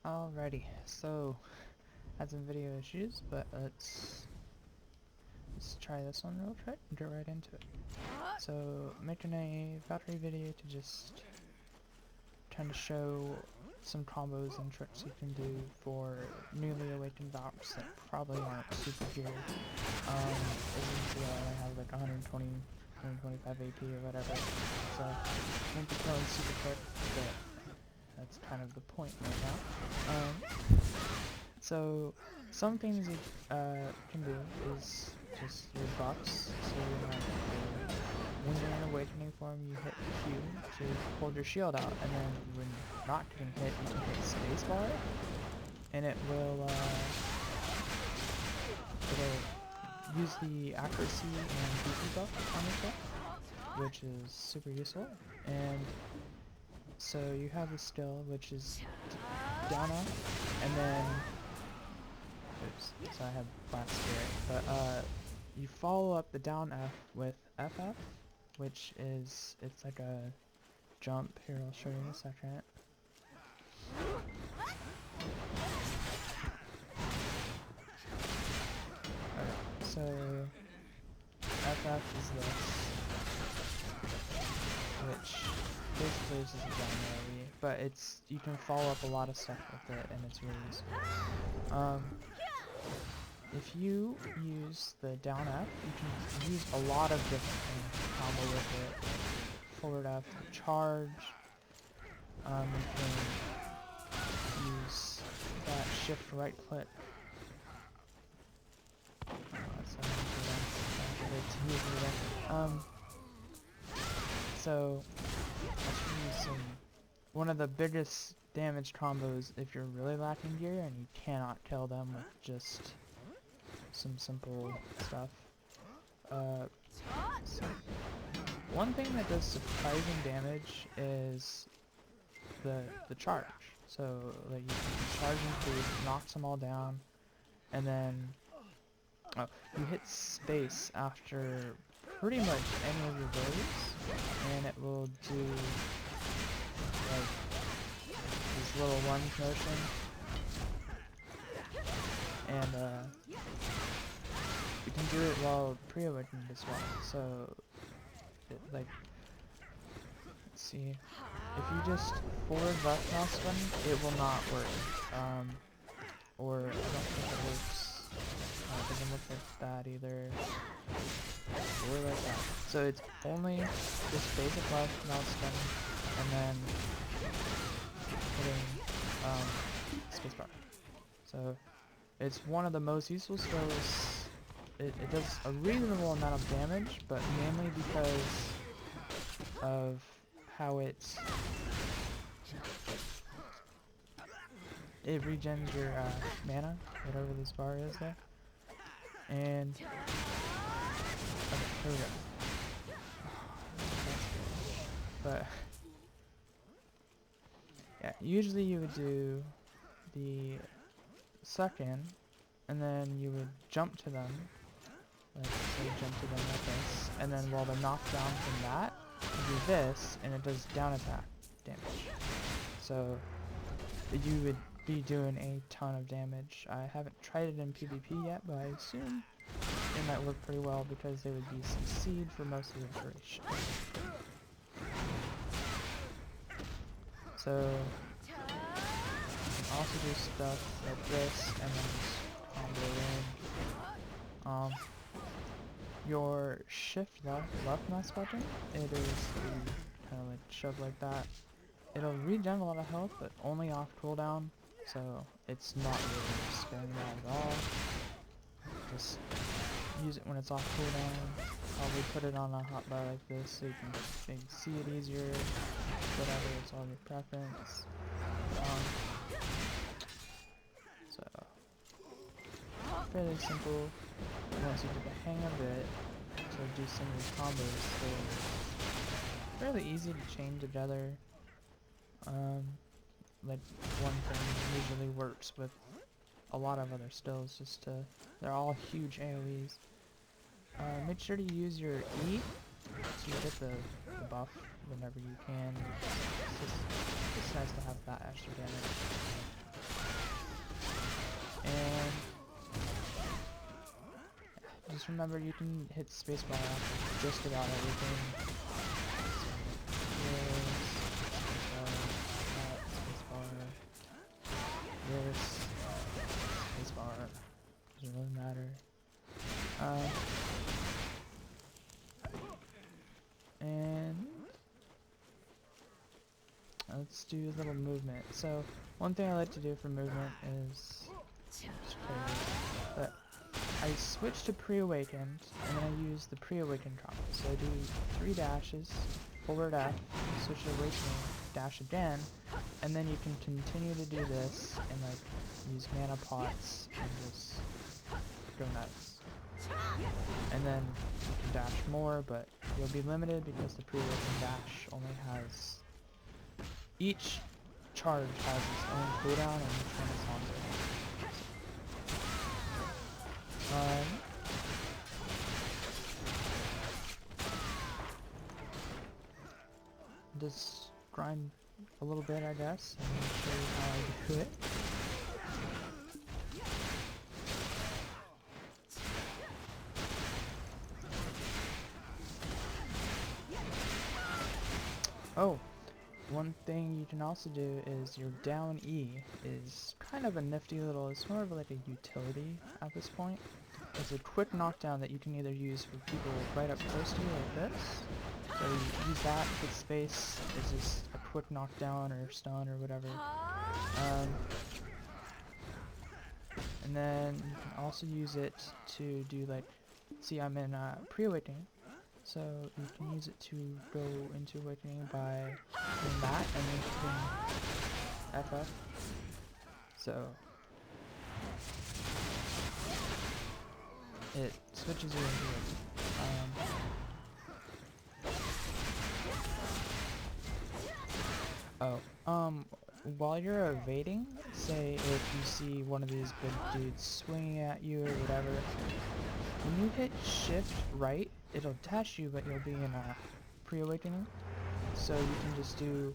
Alrighty, so had some video issues, but let's try this one real quick and get right into it. So making a Valkyrie video to just kind of show some combos and tricks you can do for newly awakened Valks that probably aren't super geared. As you can see, I only have like 120, 125 AP or whatever, so I won't be killing super quick, but that's kind of the point right now. So some things you can do is just your buffs. So when you're in awakening form, you hit Q to hold your shield out, and then when not getting hit, you can hit spacebar, and it'll use the accuracy and BP buff on yourself, which is super useful. And so you have the skill, which is down up, and then oops, so I have Blast Spirit, but you follow up the down F with FF, which is, it's like a jump. Here, I'll show you in a second. Alright, so FF is this, which basically is just a down AoE, but you can follow up a lot of stuff with it, and it's really useful. If you use the down F, you can use a lot of different things to combo with it. Forward F to charge. You can use that shift right click. So I'll show you one of the biggest damage combos if you're really lacking gear and you cannot kill them with just some simple stuff. So one thing that does surprising damage is the charge. So like you can charge into, knocks them all down, and then you hit space after pretty much any of your abilities, and it will do like this little lunge motion, and you can do it while pre-awakened as well. So like, let's see, if you just forward left mouse button, it will not work. Or I don't think it works. It doesn't look like that either. Or like that. So it's only this basic left mouse button and then hitting spacebar. So it's one of the most useful skills. It does a reasonable amount of damage, but mainly because of how it regens your mana, whatever this bar is there. And okay, here we go. But yeah, usually you would do the second, and then you would jump to them. Like, so you jump to them like this, and then while they're knocked down from that, you do this, and it does down attack damage. So you would be doing a ton of damage. I haven't tried it in PvP yet, but I assume it might work pretty well because they would be succeed for most of the duration. So you can also do stuff like this, and then just combo in. Your shift left mouse button, it is kind of like shove like that. It'll regen a lot of health, but only off cooldown, so it's not really sparing that at all. Just use it when it's off cooldown. Probably put it on a hotbar like this so you can maybe see it easier. Whatever, it's all your preference. So fairly simple. Once you get the hang of it, to do some of these combos, they're fairly easy to chain together. Like one thing usually works with a lot of other stills, just to, they're all huge AoEs. Make sure to use your E, so you get the buff whenever you can. It's just nice to have that extra damage. just remember you can hit spacebar after just about everything. This, spacebar, doesn't really matter. And let's do a little movement. So one thing I like to do for movement is but I switch to pre-awakened, and then I use the pre-awakened combo. So I do 3 dashes, forward F, switch to awakening, dash again, and then you can continue to do this and like use mana pots and just go nuts. And then you can dash more, but you'll be limited because the pre-awakened dash only has, each charge has its own cooldown and each one is longer. Just grind a little bit, I guess, and show you how I do it. Oh, one thing you can also do is your down E is kind of a nifty little, it's more of like a utility at this point. It's a quick knockdown that you can either use for people right up close to you like this, so you use that with space, it's just a quick knockdown or stun or whatever. And then you can also use it to do like, see I'm in pre-awakening, so you can use it to go into awakening by doing that and then hitting FF. So it switches you into it. While you're evading, say if you see one of these big dudes swinging at you or whatever, when you hit shift right, it'll dash you, but you'll be in a pre-awakening. So you can just do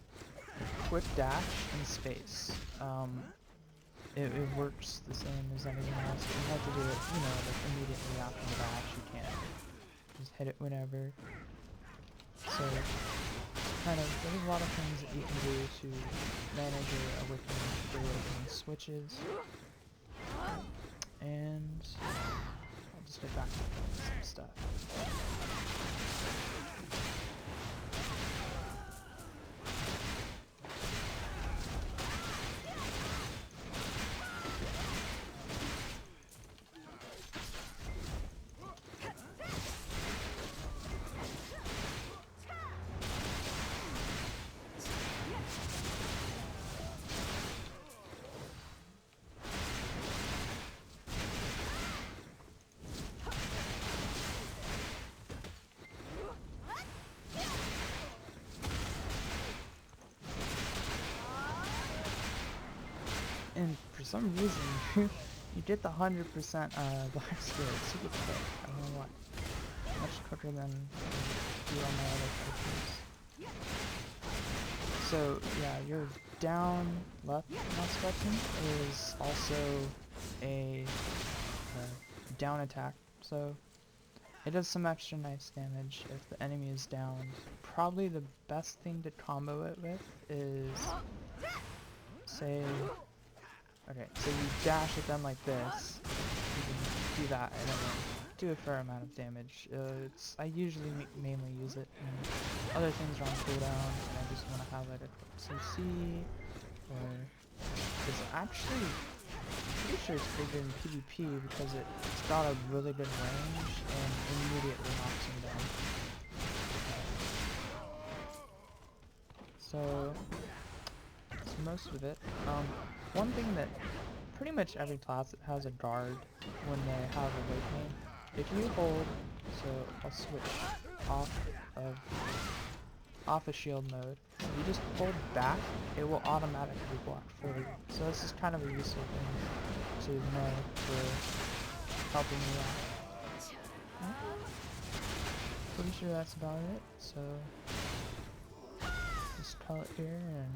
a quick dash and space. It works the same as anything else. You have to do it, you know, like immediately after the dash. You can't just hit it whenever. So, kind of, there's a lot of things that you can do to manage your awakening switches. And I'll just get back to some stuff. And for some reason, you get the 100% black spirit super quick. I don't know why. Much quicker than do on my other characters. So yeah, your down left mouse button is also a down attack. So it does some extra nice damage if the enemy is downed. Probably the best thing to combo it with is, say, okay, so you dash at them like this, you can do that and then do a fair amount of damage. I usually mainly use it when other things are on cooldown and I just want to have like a quick CC, or it's actually, I'm pretty sure it's pretty good in PvP because it's got a really good range and immediately knocks them down. So, that's most of it. One thing that pretty much every class has a guard when they have awakening. If you hold, so I'll switch off of shield mode. If you just hold back, it will automatically block for you. So this is kind of a useful thing to know for helping you out. Pretty sure that's about it. So just call it here and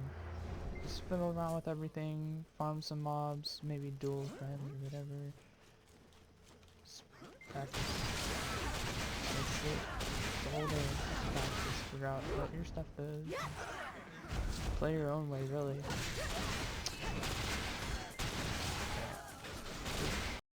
just fiddle around with everything, farm some mobs, maybe duel friends or whatever. Just practice. figure out what your stuff is. Play your own way, really.